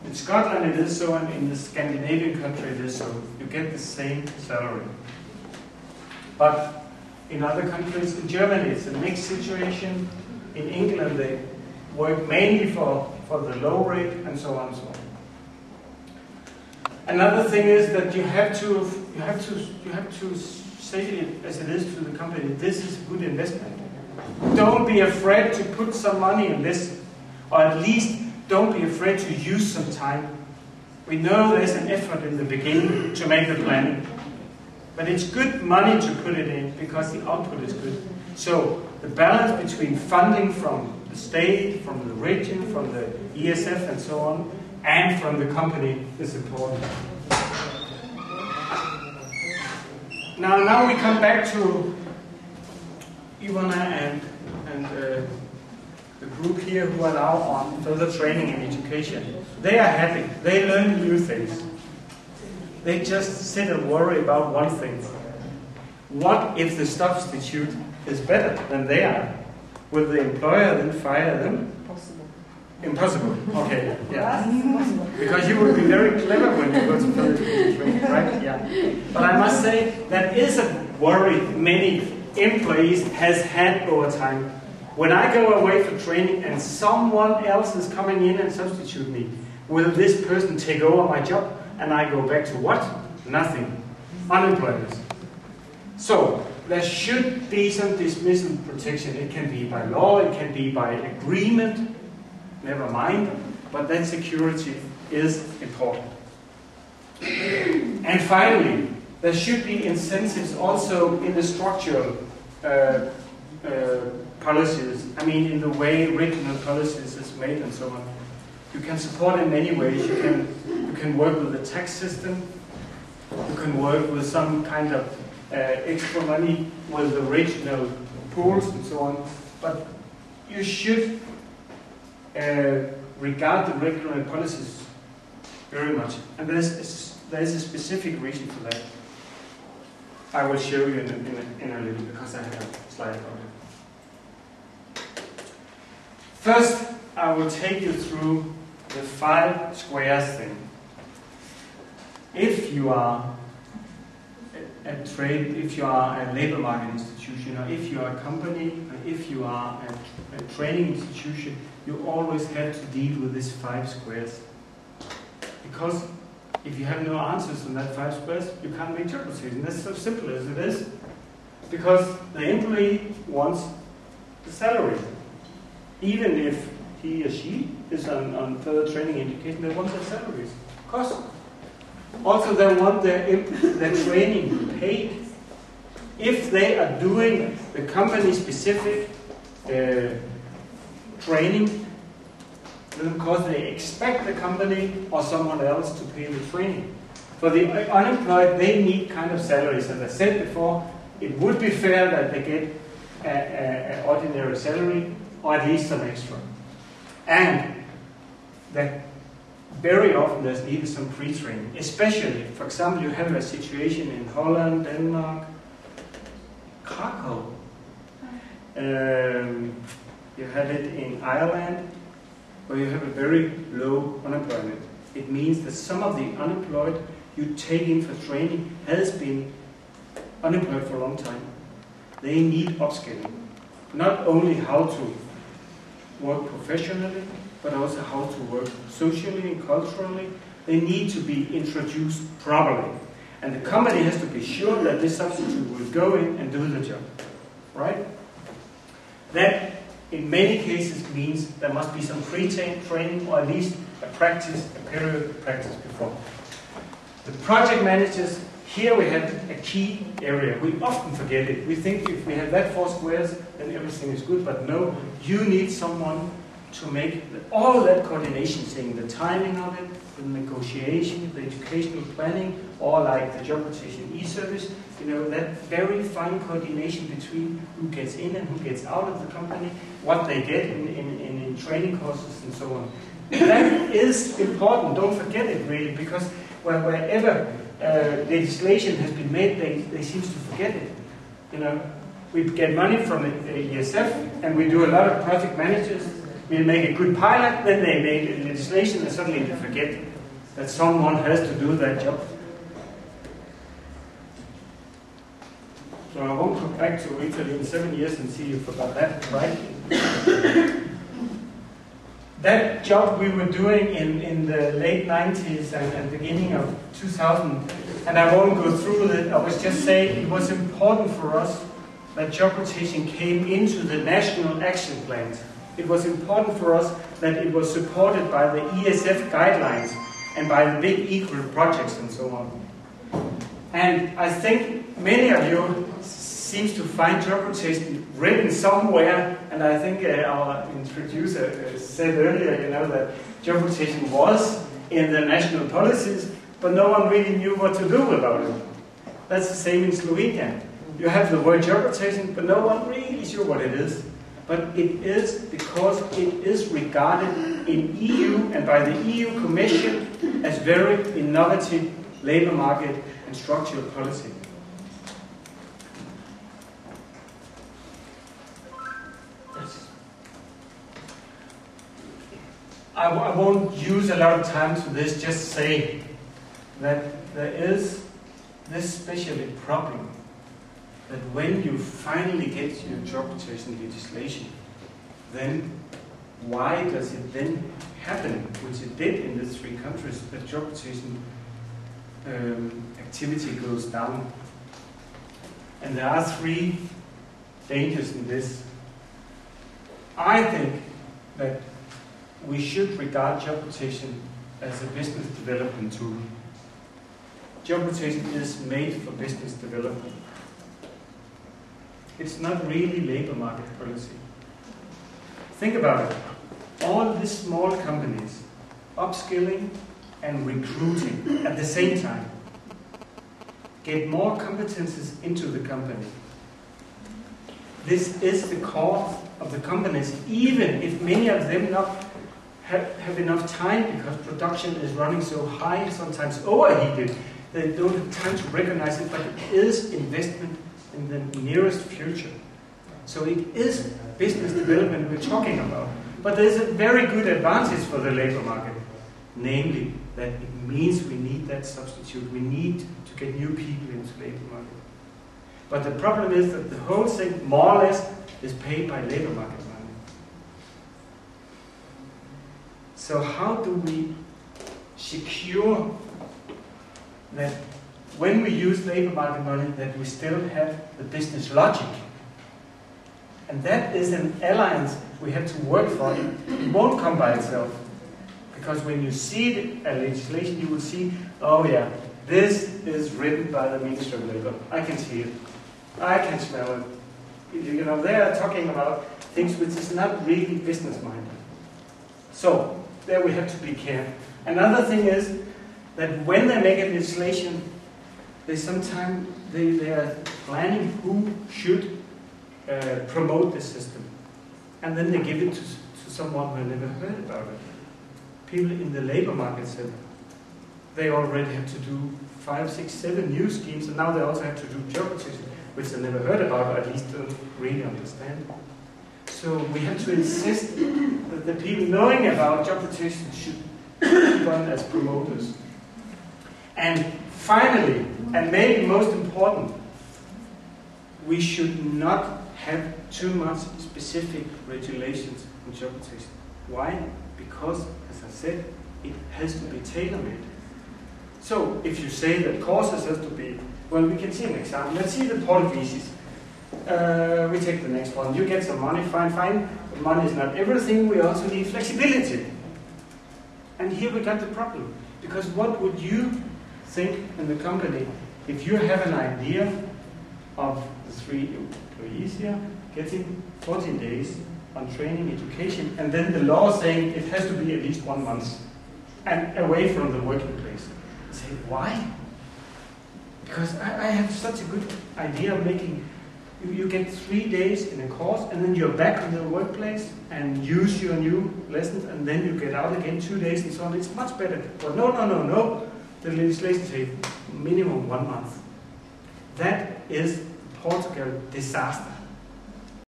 In Scotland it is so, and in the Scandinavian country it is so. You get the same salary. But in other countries, in Germany it's a mixed situation. In England they work mainly for the low rate, and so on and so on. Another thing is that you have to say it as it is to the company. This is a good investment. Don't be afraid to put some money in this, or at least don't be afraid to use some time. We know there's an effort in the beginning to make the planning, but it's good money to put it in because the output is good. So the balance between funding from the state, from the region, from the ESF and so on, and from the company is important. Now we come back to Ivana and the group here who are now on further training and education. They are happy. They learn new things. They just sit and worry about one thing. What if the substitute is better than they are? Will the employer then fire them? Impossible. Okay, yeah. Because you would be very clever when you go to further training, right? Yeah. But I must say that is a worry many employees has had over time. When I go away for training and someone else is coming in and substitute me, will this person take over my job and I go back to what? Nothing. Unemployment. So there should be some dismissal protection. It can be by law, it can be by agreement. Never mind, but that security is important. And finally, there should be incentives also in the structural policies. I mean, in the way regional policies is made and so on. You can support in many ways. You can work with the tax system. You can work with some kind of extra money with the regional pools and so on. But you should regard the regional policies very much, and there is a specific reason for that. I will show you in a little, because I have a slide about it. First, I will take you through the 5 squares thing. If you are if you are a labor market institution, or if you are a company, or if you are a training institution, you always have to deal with these 5 squares. Because if you have no answers on that 5 squares, you can't make job decisions. That's so simple as it is. Because the employee wants the salary. Even if he or she is on further training education, they want their salaries. Of course. Also, they want their training paid. If they are doing the company-specific training, then of course they expect the company or someone else to pay the training. For the unemployed, they need kind of salaries. As I said before, it would be fair that they get an ordinary salary or at least some extra. And that very often there's needed some pre-training, especially, for example, you have a situation in Holland, Denmark, Krakow. You have it in Ireland, where you have a very low unemployment. It means that some of the unemployed you take in for training has been unemployed for a long time. They need upskilling. Not only how to work professionally, but also how to work socially and culturally. They need to be introduced properly. And the company has to be sure that this substitute will go in and do the job. Right? That, in many cases, means there must be some pre-training, or at least a period of practice before. The project managers, here we have a key area. We often forget it. We think if we have that 4 squares, then everything is good. But no, you need someone to make all that coordination thing, the timing of it, the negotiation, the educational planning, or like the job rotation e-service, that very fine coordination between who gets in and who gets out of the company, what they get in training courses and so on. That is important, don't forget it really, because wherever legislation has been made, they seem to forget it. We get money from the ESF, and we do a lot of project managers we make a good pilot, then they make legislation, and suddenly they forget that someone has to do that job. So I won't go back to Italy in 7 years and see you forgot that, right? That job we were doing in the late 90s and beginning of 2000, and I won't go through it, I was just saying it was important for us that job rotation came into the national action plans. It was important for us that it was supported by the ESF guidelines and by the big equal projects and so on. And I think many of you seems to find job rotation written somewhere, and I think our introducer said earlier, that job rotation was in the national policies, but no one really knew what to do about it. That's the same in Slovenia. You have the word job rotation, but no one really sure what it is. But it is because it is regarded in EU and by the EU Commission as very innovative labor market and structural policy. I won't use a lot of time to this, just say that there is this special problem that when you finally get your job rotation legislation, then why does it then happen, which it did in the 3 countries, that job rotation activity goes down? And there are 3 dangers in this. I think that we should regard job rotation as a business development tool. Job rotation is made for business development. It's not really labor market policy. Think about it. All these small companies, upskilling and recruiting at the same time, get more competences into the company. This is the core of the companies, even if many of them not have enough time because production is running so high, sometimes overheated. They don't have time to recognize it, but it is investment in the nearest future. So it is business development we're talking about. But there's a very good advantage for the labor market, namely that it means we need that substitute. We need to get new people into the labor market. But the problem is that the whole thing, more or less, is paid by labor market money. So how do we secure that when we use labor market money, that we still have the business logic? And that is an alliance we have to work for. It won't come by itself. Because when you see a legislation, you will see, oh yeah, this is written by the Ministry of Labor. I can see it. I can smell it. They are talking about things which is not really business-minded. So, there we have to be careful. Another thing is that when they make a legislation, they sometimes they are planning who should promote the system. And then they give it to someone who never heard about it. People in the labor market said they already have to do 5, 6, 7 new schemes, and now they also have to do job rotation, which they never heard about, or at least don't really understand. So we have to insist that the people knowing about job rotation should run as promoters. And finally, and maybe most important, we should not have too much specific regulations on job rotation. Why? Because, as I said, it has to be tailor-made. So, if you say that courses has to be, well, we can see an example. Let's see the Portuguese. We take the next one. You get some money, fine. But money is not everything. We also need flexibility. And here we got the problem. Because what would you think in the company if you have an idea of the 3 employees here getting 14 days on training, education, and then the law saying it has to be at least 1 month and away from the working place? Say, why? Because I have such a good idea of making, you get 3 days in a course and then you're back in the workplace and use your new lessons and then you get out again 2 days and so on. It's much better. But no. The legislation says minimum 1 month. That is Portugal disaster.